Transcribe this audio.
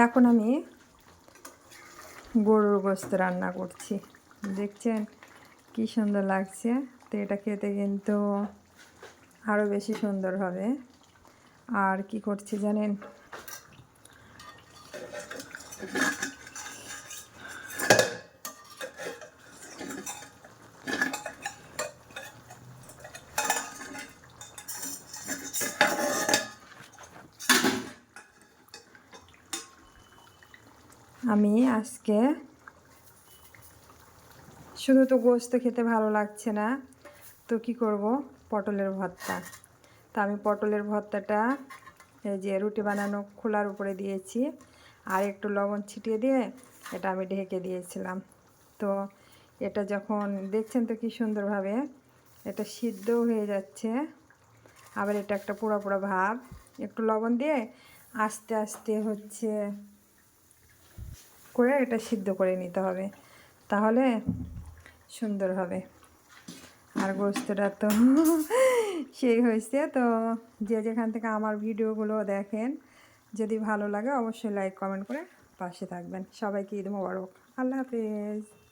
এখন আমি গরুর গোশত রান্না করছি, দেখছেন কি সুন্দর লাগছে। তো এটা খেতে কিন্তু আরও বেশি সুন্দর হবে। আর কি করছি জানেন, আমি আজকে শুধু তো গোশত খেতে ভালো লাগছে না, তো কি করব, পটলের ভর্তা। তা আমি পটলের ভর্তাটা এই যে রুটি বানানো খোলার উপরে দিয়েছি, আর একটু লবণ ছিটিয়ে দিয়ে এটা আমি ঢেকে দিয়েছিলাম। তো এটা যখন দেখছেন তো কি সুন্দরভাবে এটা সিদ্ধ হয়ে যাচ্ছে, আবার এটা একটা পোড়া পোড়া ভাব। একটু লবণ দিয়ে আস্তে আস্তে হচ্ছে করে এটা সিদ্ধ করে নিতে হবে, তাহলে সুন্দর হবে। আর গোস্তটা তো সেই হয়েছে। তো যে যেখান থেকে আমার ভিডিওগুলো দেখেন, যদি ভালো লাগে অবশ্যই লাইক কমেন্ট করে পাশে থাকবেন। সবাইকে ঈদ মোবারক। আল্লাহ হাফেজ।